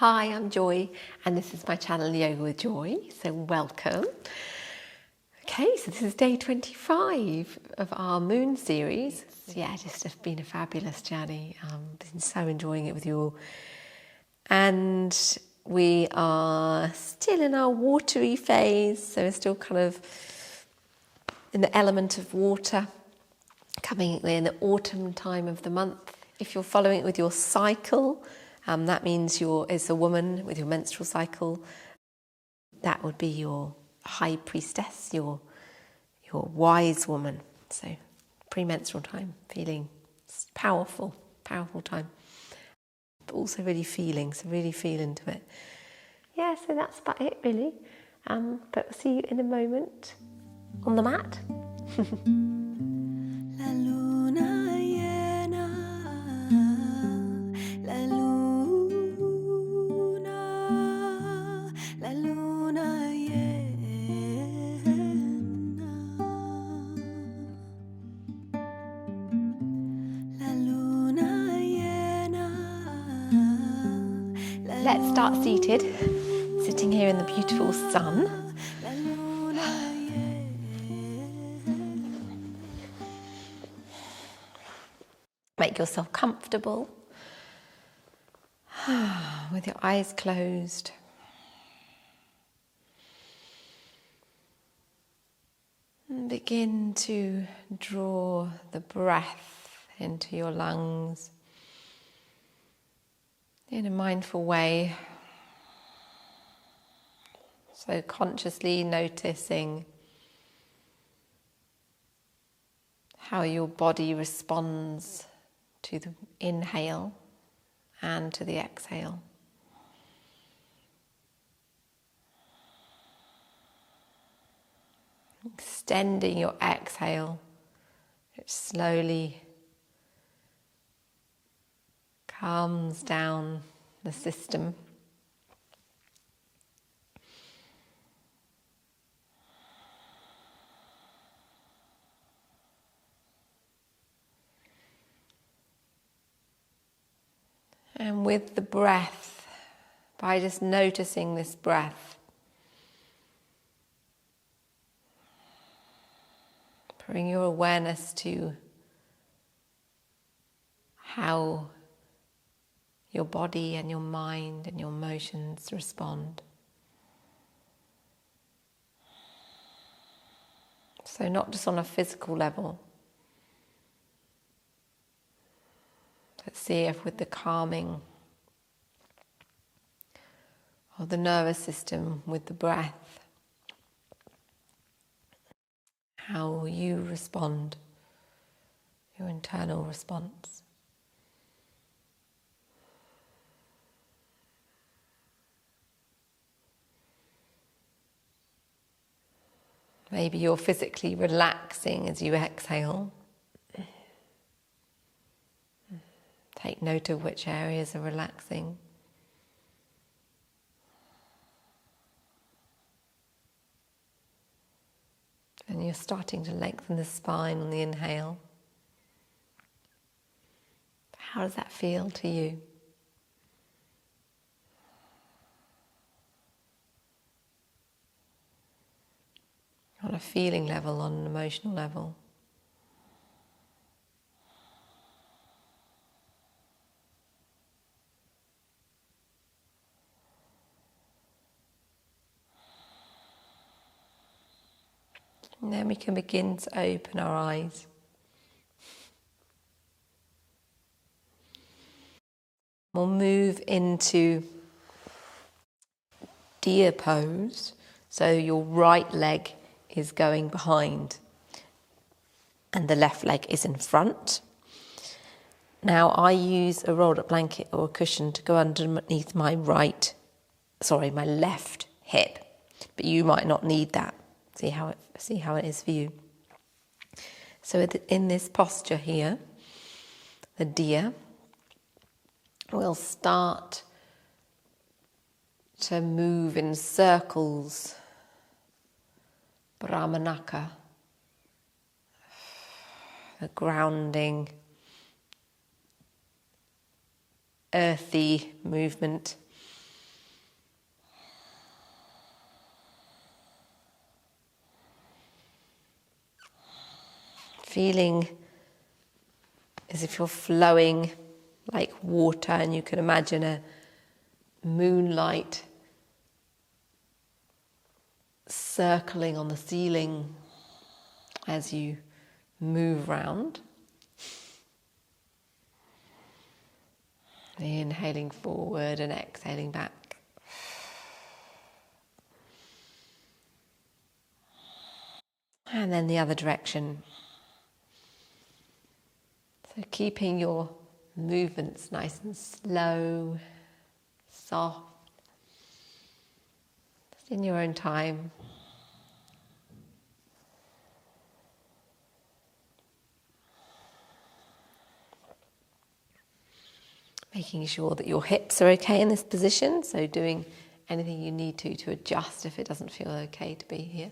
Hi, I'm Joy, and this is my channel Yoga with Joy, so welcome. Okay, so this is day 25 of our Moon series. Yeah, just have been a fabulous journey. Been so enjoying it with you all. And we are still in our watery phase, so we're still kind of in the element of water, coming in the autumn time of the month. If you're following it with your cycle, that means as a woman with your menstrual cycle, that would be your high priestess, your wise woman. So premenstrual time, feeling powerful time, but also really feeling, so really feel into it. Yeah, so that's about it really. But we'll see you in a moment on the mat. La luna llena, la luna llena, la luna llena. Let's start seated, sitting here in the beautiful sun. Make yourself comfortable with your eyes closed. And begin to draw the breath into your lungs in a mindful way. So consciously noticing how your body responds to the inhale and to the exhale. Extending your exhale, it slowly calms down the system. And with the breath, by just noticing this breath, bring your awareness to how your body and your mind and your emotions respond. So not just on a physical level, let's see if with the calming of the nervous system, with the breath, how you respond, your internal response. Maybe you're physically relaxing as you exhale. Take note of which areas are relaxing. And you're starting to lengthen the spine on the inhale. How does that feel to you? On a feeling level, on an emotional level. And then we can begin to open our eyes. We'll move into deer pose. So your right leg is going behind and the left leg is in front. Now I use a rolled up blanket or a cushion to go underneath my left hip, but you might not need that. See how it is for you. So in this posture here, the deer, we'll start to move in circles, Brahmanaka, the grounding, earthy movement. feeling as if you're flowing like water, and you can imagine a moonlight circling on the ceiling as you move round. Inhaling forward and exhaling back. And then the other direction. So keeping your movements nice and slow, soft, just in your own time. Making sure that your hips are okay in this position, so doing anything you need to adjust if it doesn't feel okay to be here.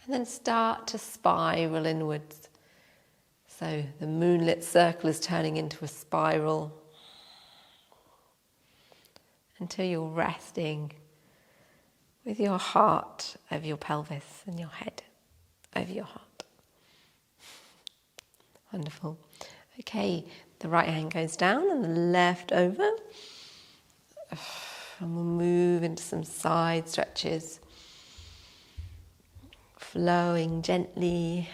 And then start to spiral inwards. So the moonlit circle is turning into a spiral until you're resting with your heart over your pelvis and your head over your heart. Wonderful. Okay, the right hand goes down and the left over. And we'll move into some side stretches. Flowing gently.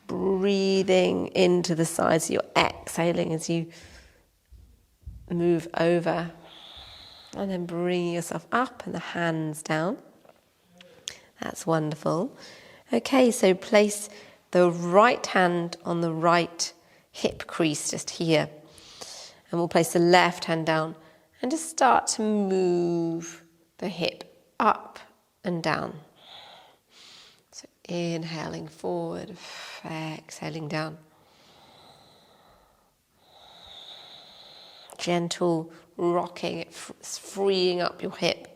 Breathing into the sides, so you're exhaling as you move over. And then bringing yourself up and the hands down. That's wonderful. Okay, so place the right hand on the right hip crease just here. And we'll place the left hand down and just start to move the hip up and down. So inhaling forward, exhaling down. Gentle rocking, it's freeing up your hip.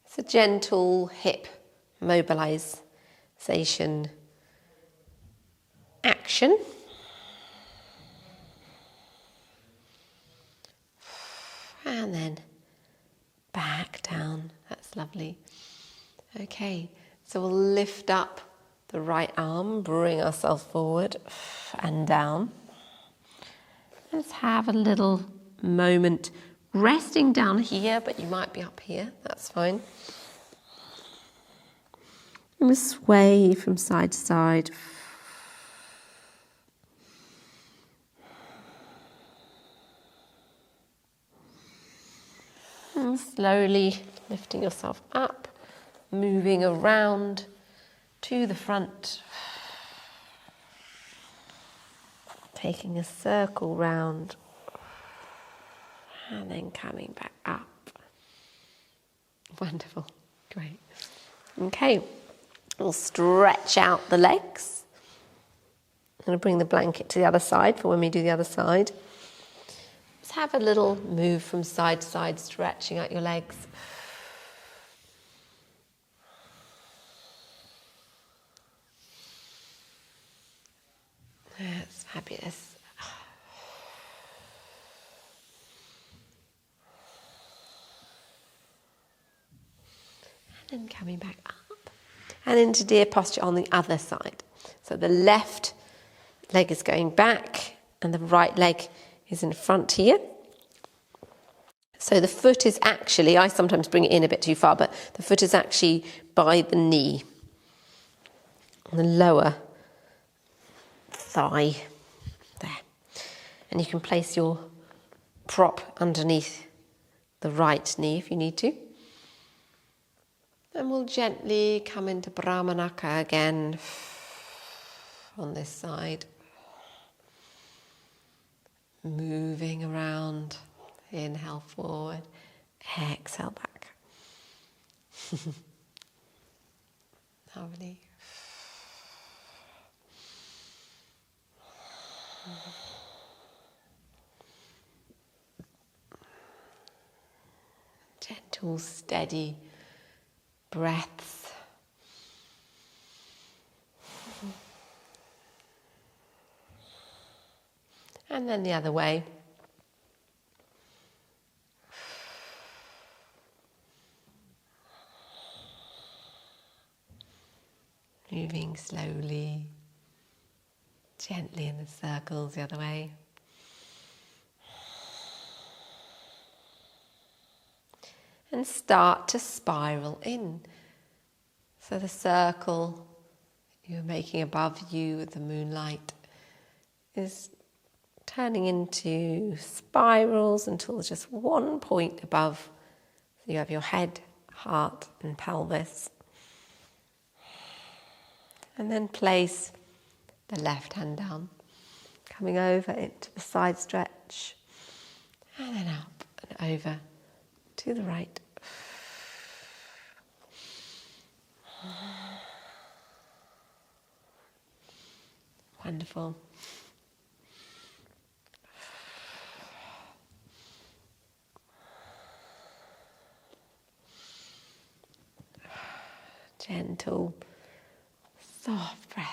It's a gentle hip mobilization action. And then back down. That's lovely. Okay, so we'll lift up the right arm, bring ourselves forward and down. Let's have a little moment resting down here, but you might be up here, that's fine. And we'll sway from side to side. And slowly lifting yourself up, moving around to the front. Taking a circle round and then coming back up. Wonderful, great. Okay, we'll stretch out the legs. I'm going to bring the blanket to the other side for when we do the other side. Let's have a little move from side to side, stretching out your legs. That's fabulous. And then coming back up. And into deer posture on the other side. So the left leg is going back and the right leg is in front here. So the foot is actually, I sometimes bring it in a bit too far, but the foot is actually by the knee. On the lower thigh there, and you can place your prop underneath the right knee if you need to, and we'll gently come into Brahmanaka again on this side, moving around. Inhale forward, exhale back. Lovely. Gentle, steady breaths. And then the other way. moving slowly, gently in the circles the other way. And start to spiral in. So the circle you're making above you with the moonlight is turning into spirals until there's just one point above. So you have your head, heart and pelvis. And then place the left hand down, coming over into the side stretch, and then up and over to the right. Wonderful. Gentle, soft breaths.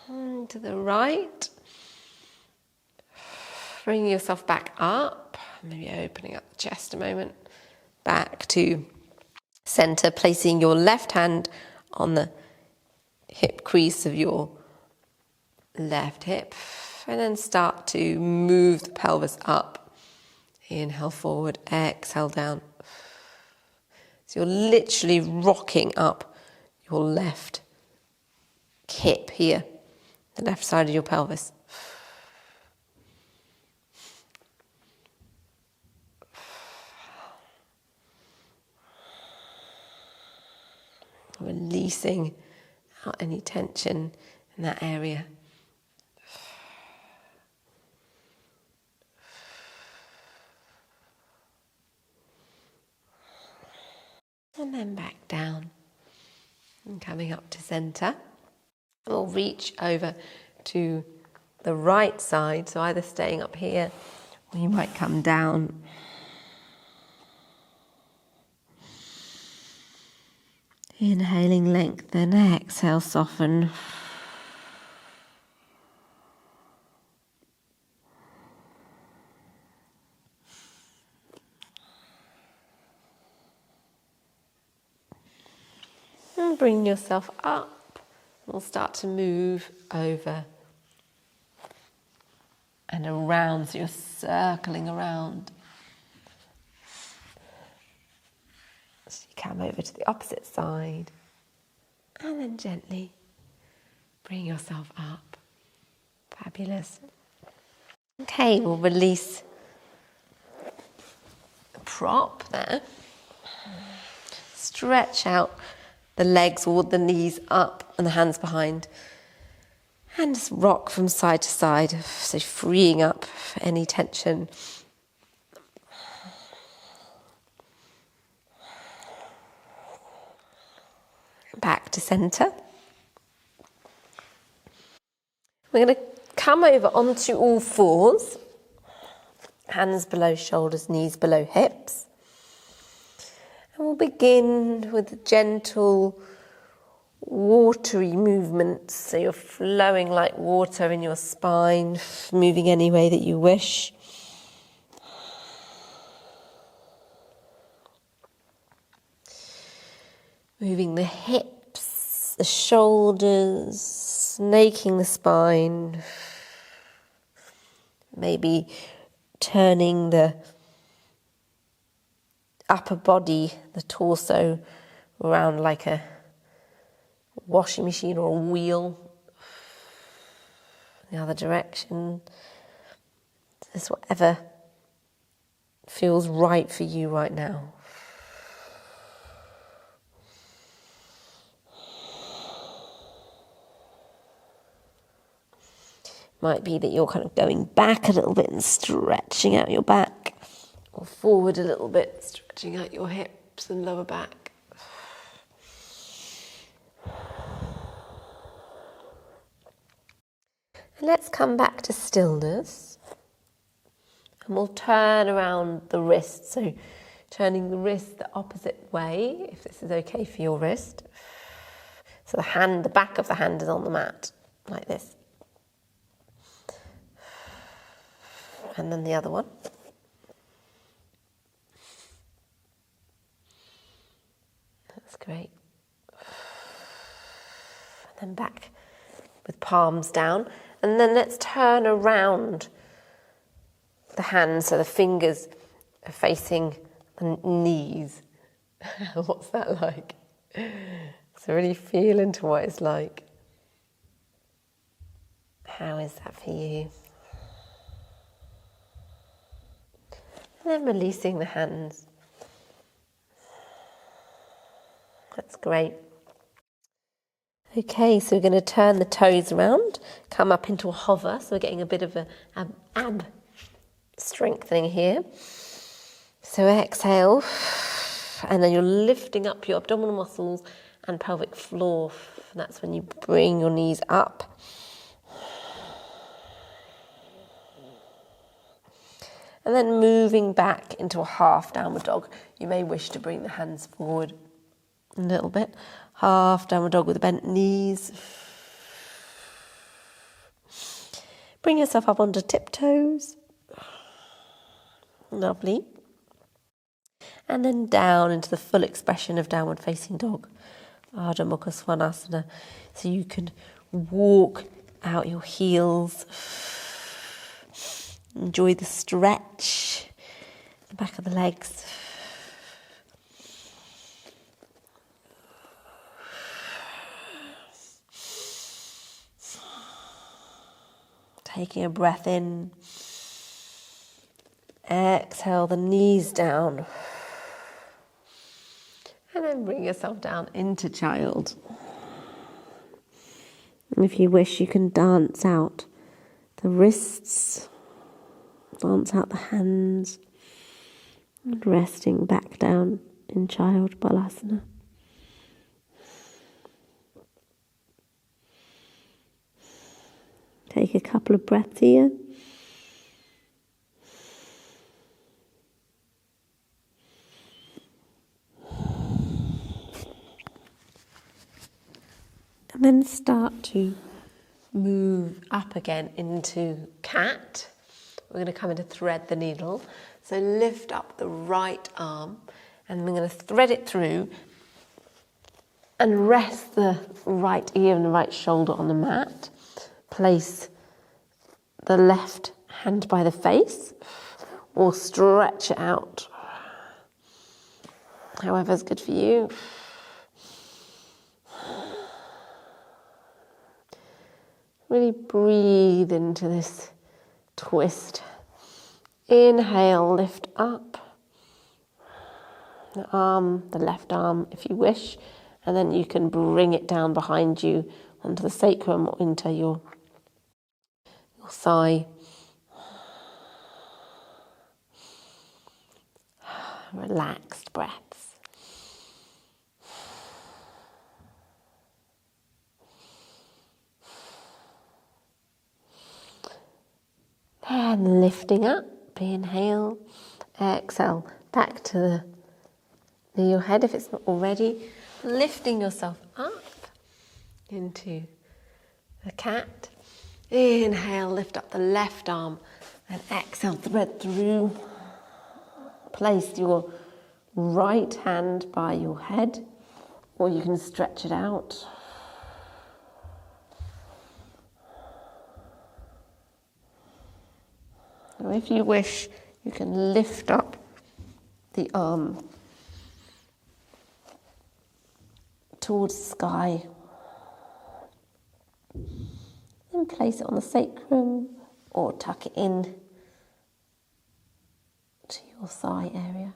And to the right. Bring yourself back up, maybe opening up the chest a moment. Back to center, placing your left hand on the hip crease of your left hip. And then start to move the pelvis up. Inhale forward, exhale down. So you're literally rocking up your left hip here, the left side of your pelvis. Releasing out any tension in that area. And then back down and coming up to center. We'll reach over to the right side, so either staying up here or you might come down. Inhaling, lengthen, exhale, soften. And bring yourself up. We'll start to move over and around, so you're circling around. So you come over to the opposite side and then gently bring yourself up. Fabulous. Okay, we'll release the prop there. Stretch out the legs or the knees up and the hands behind. And just rock from side to side, so freeing up any tension. Back to center. We're going to come over onto all fours. Hands below shoulders, knees below hips. And we'll begin with gentle, watery movements. So you're flowing like water in your spine, moving any way that you wish. Moving the hips, the shoulders, snaking the spine. Maybe turning the upper body, the torso, around like a washing machine or a wheel. The other direction. Just whatever feels right for you right now. Might be that you're kind of going back a little bit and stretching out your back, or forward a little bit, stretching out your hips and lower back. And let's come back to stillness. And we'll turn around the wrist, so turning the wrist the opposite way, if this is okay for your wrist. So the back of the hand is on the mat, like this. And then the other one. Great. And then back with palms down. And then let's turn around the hands so the fingers are facing the knees. What's that like? So really feel into what it's like. How is that for you? And then releasing the hands. That's great. Okay, so we're going to turn the toes around, come up into a hover, so we're getting a bit of a ab strengthening here. So exhale, and then you're lifting up your abdominal muscles and pelvic floor. And that's when you bring your knees up. And then moving back into a half downward dog. You may wish to bring the hands forward a little bit. Half downward dog with the bent knees. Bring yourself up onto tiptoes. Lovely. And then down into the full expression of downward facing dog. Ardha Svanasana. So you can walk out your heels. Enjoy the stretch. The back of the legs. Taking a breath in. Exhale the knees down. And then bring yourself down into child. And if you wish, you can dance out the wrists, dance out the hands, and resting back down in child balasana. Take a couple of breaths here. And then start to move up again into cat. We're going to come into thread the needle. So lift up the right arm and we're going to thread it through and rest the right ear and the right shoulder on the mat. Place the left hand by the face or stretch it out. However's good for you. Really breathe into this twist. Inhale, lift up the left arm if you wish, and then you can bring it down behind you onto the sacrum or into your thigh. Relaxed breaths. And lifting up, inhale, exhale, back to near your head if it's not already. Lifting yourself up into the cat. Inhale, lift up the left arm and exhale, thread through. Place your right hand by your head or you can stretch it out. Or if you wish, you can lift up the arm towards the sky and place it on the sacrum or tuck it in to your thigh area.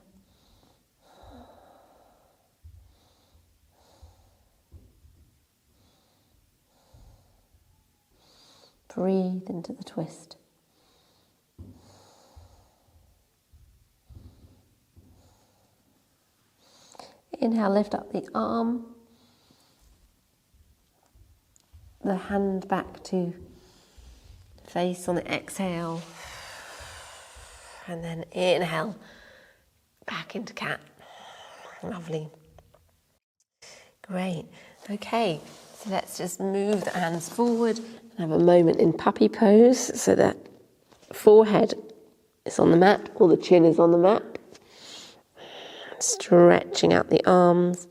Breathe into the twist. Inhale, lift up the arm, the hand back to the face on the exhale, and then inhale, back into cat. Lovely. Great. Okay, so let's just move the hands forward and have a moment in puppy pose so that forehead is on the mat or the chin is on the mat. Stretching out the arms,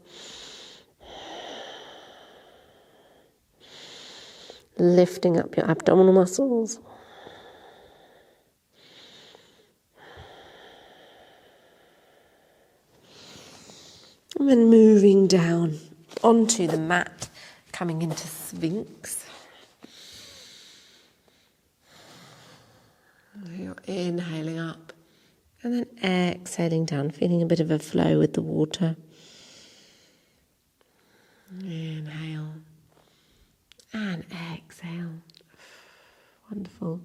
lifting up your abdominal muscles. And then moving down onto the mat, coming into Sphinx. You're inhaling up and then exhaling down, feeling a bit of a flow with the water. Inhale and exhale. Wonderful.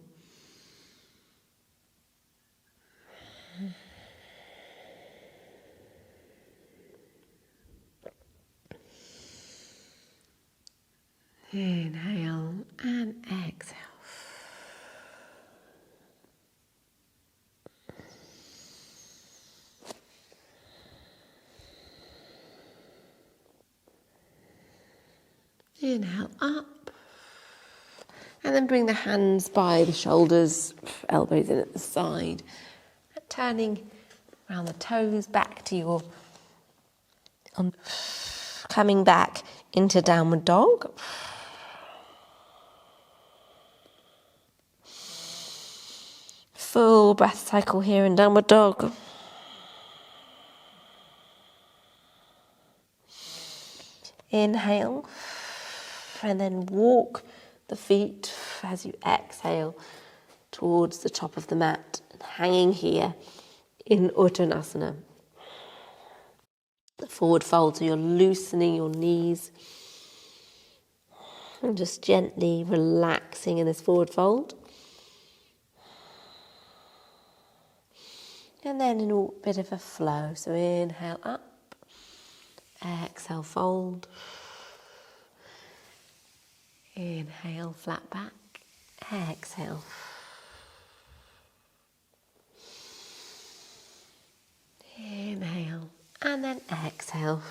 Inhale and exhale. Inhale up. And then bring the hands by the shoulders, elbows in at the side. Turning around the toes back to your... coming back into downward dog. Full breath cycle here in downward dog. Inhale, and then walk the feet as you exhale towards the top of the mat, hanging here in Uttanasana. The forward fold, so you're loosening your knees and just gently relaxing in this forward fold. And then in a bit of a flow, so inhale up, exhale fold, inhale flat back, exhale. Inhale and then exhale.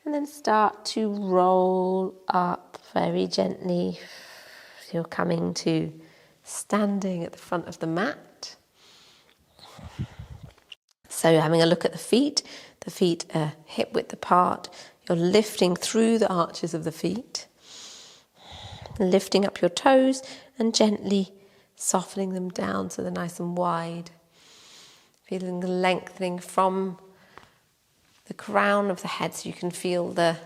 And then start to roll up very gently. So you're coming to standing at the front of the mat. So having a look at the feet are hip width apart. You're lifting through the arches of the feet, lifting up your toes and gently softening them down so they're nice and wide. Feeling the lengthening from the crown of the head so you can feel the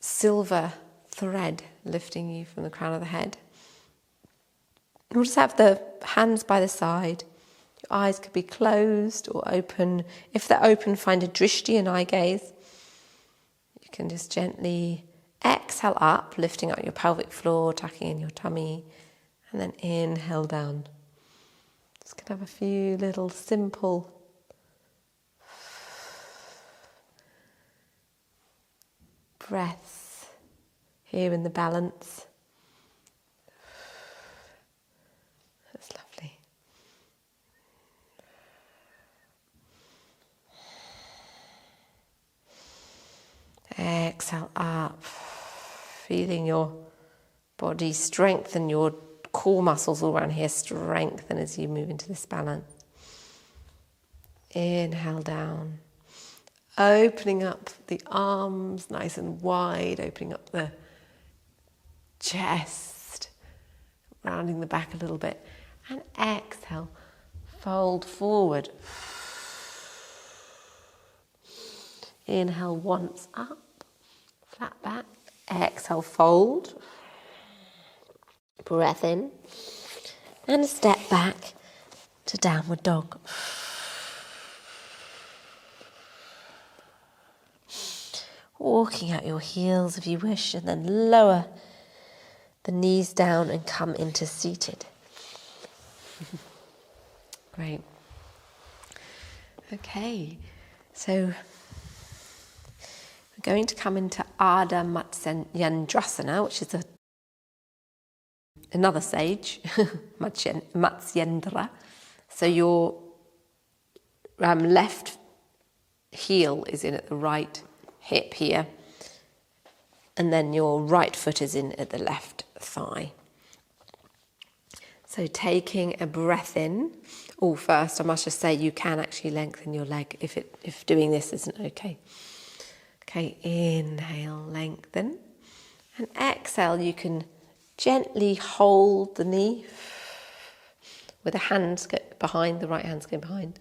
silver thread lifting you from the crown of the head. You'll just have the hands by the side. Your eyes could be closed or open. If they're open, find a drishti, an eye gaze. You can just gently exhale up, lifting up your pelvic floor, tucking in your tummy, and then inhale down. Just gonna have a few little simple breaths here in the balance. That's lovely. Exhale up, feeling your body strengthen, your core muscles all around here strengthen as you move into this balance. Inhale down, opening up the arms nice and wide, opening up the chest, rounding the back a little bit, and exhale, fold forward. Inhale once up, flat back, exhale, fold, breath in, and a step back to downward dog. Walking out your heels if you wish, and then lower the knees down and come into seated. Great. Okay, so we're going to come into Arda Yandrasana, which is another sage, matsyendra. So your left heel is in at the right hip here, and then your right foot is in at the left thigh. So taking a breath in. First I must just say you can actually lengthen your leg if doing this isn't okay. Okay, inhale, lengthen. And exhale, you can gently hold the knee with the hands go behind, the right hand's going behind.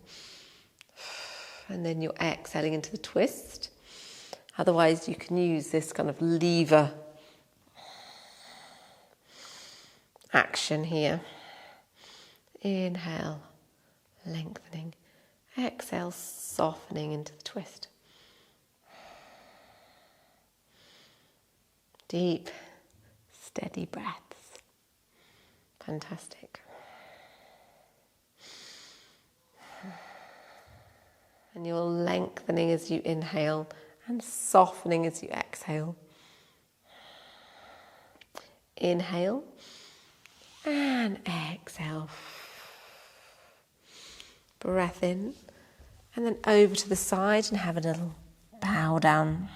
And then you're exhaling into the twist. Otherwise, you can use this kind of lever action here. Inhale, lengthening. Exhale, softening into the twist. Deep, steady breaths. Fantastic. And you're lengthening as you inhale and softening as you exhale. Inhale and exhale. Breath in and then over to the side and have a little bow down.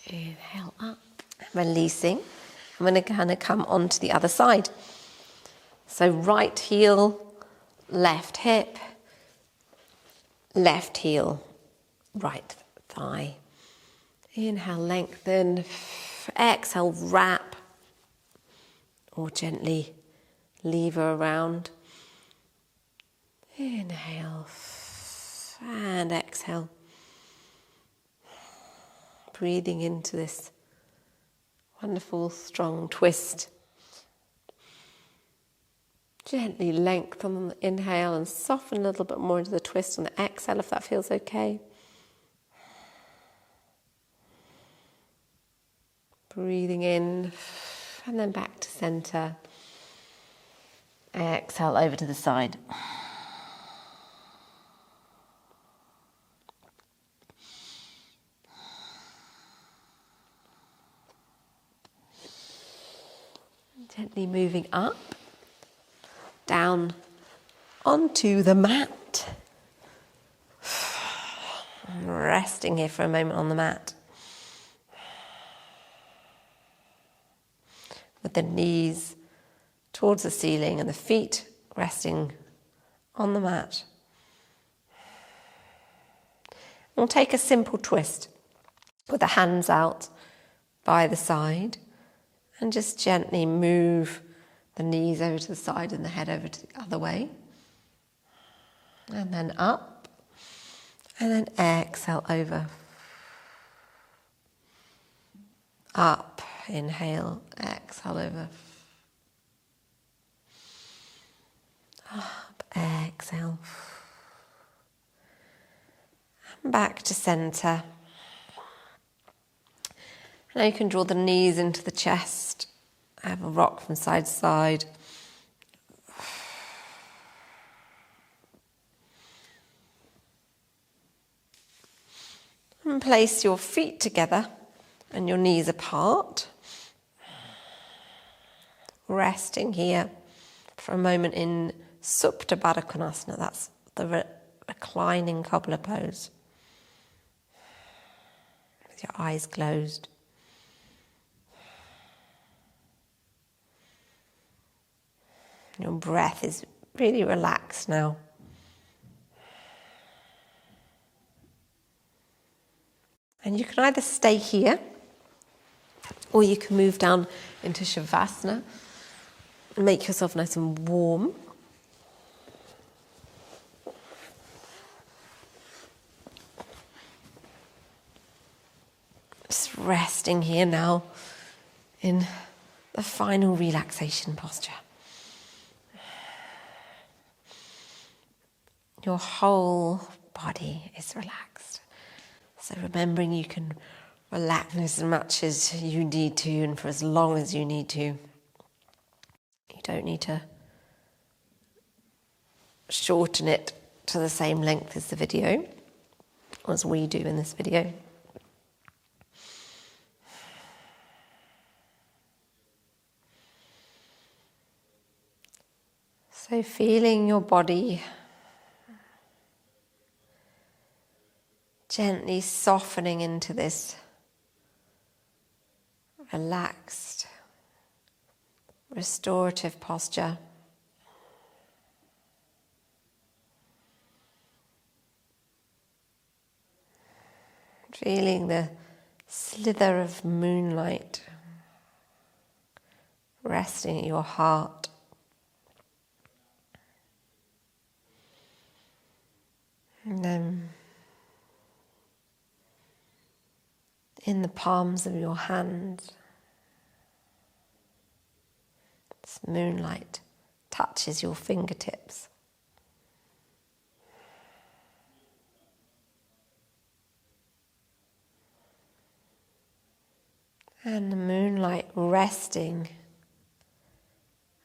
Inhale up, releasing. I'm going to kind of come onto the other side. So right heel, left hip, left heel, right thigh. Inhale, lengthen. Exhale, wrap or gently lever around. Inhale and exhale. Breathing into this wonderful, strong twist. Gently lengthen on the inhale and soften a little bit more into the twist on the exhale if that feels okay. Breathing in and then back to center. Exhale over to the side. Gently moving up, down onto the mat. Resting here for a moment on the mat. With the knees towards the ceiling and the feet resting on the mat. We'll take a simple twist with the hands out by the side and just gently move the knees over to the side and the head over to the other way. And then up. And then exhale over. Up. Inhale. Exhale over. Up. Exhale. And back to center. Now you can draw the knees into the chest. Have a rock from side to side. And place your feet together and your knees apart. Resting here for a moment in Supta Baddha Konasana. That's the reclining Cobbler pose. With your eyes closed. Your breath is really relaxed now. And you can either stay here or you can move down into Savasana and make yourself nice and warm. Just resting here now in the final relaxation posture. Your whole body is relaxed. So remembering you can relax as much as you need to and for as long as you need to. You don't need to shorten it to the same length as the video, as we do in this video. So feeling your body gently softening into this relaxed, restorative posture. Feeling the slither of moonlight resting at your heart. And then in the palms of your hands, this moonlight touches your fingertips. And the moonlight resting,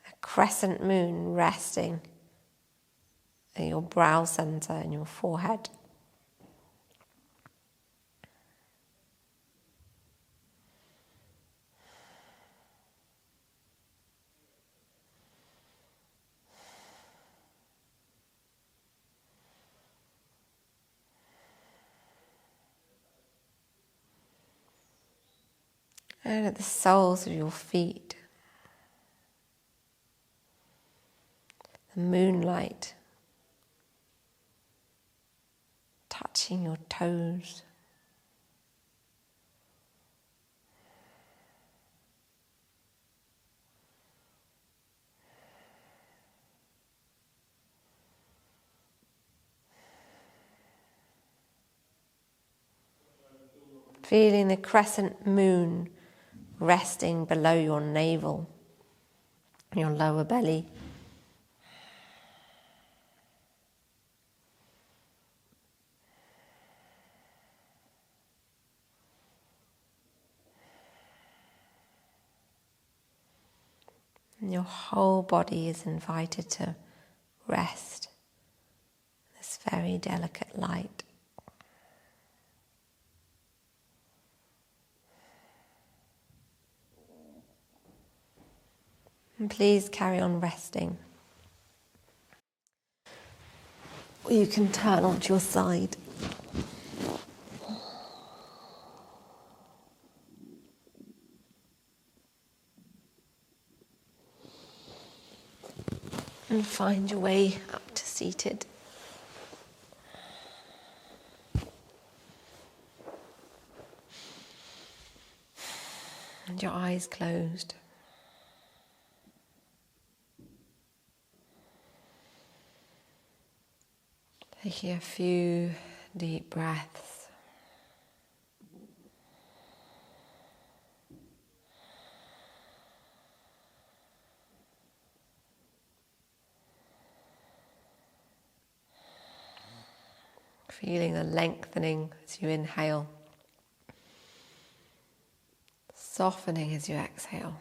a crescent moon resting at your brow center and your forehead. And at the soles of your feet, the moonlight touching your toes. Feeling the crescent moon resting below your navel, your lower belly. And your whole body is invited to rest in this very delicate light. And please carry on resting. Or you can turn onto your side. And find your way up to seated. And your eyes closed. Taking a few deep breaths. Feeling the lengthening as you inhale, softening as you exhale.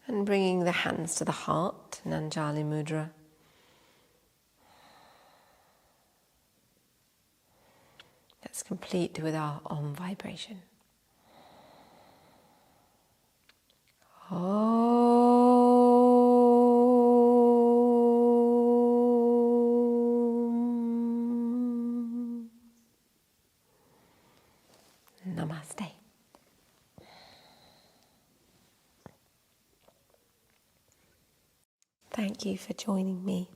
And bringing the hands to the heart, Anjali Mudra. Let's complete with our Om vibration. Om. Namaste. Thank you for joining me.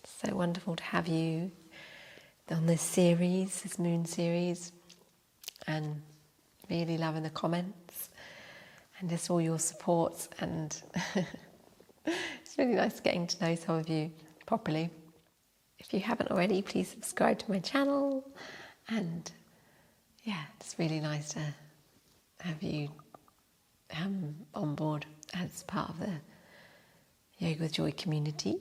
So wonderful to have you on this series, this moon series, and really loving the comments and just all your support, and it's really nice getting to know some of you properly. If you haven't already, please subscribe to my channel, and yeah, it's really nice to have you on board as part of the Yoga with Joy community.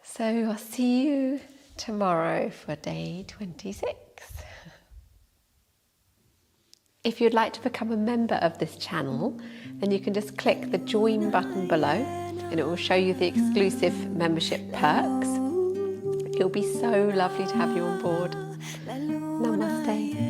So I'll see you tomorrow for day 26. If you'd like to become a member of this channel, then you can just click the join button below and it will show you the exclusive membership perks. It'll be so lovely to have you on board. Namaste.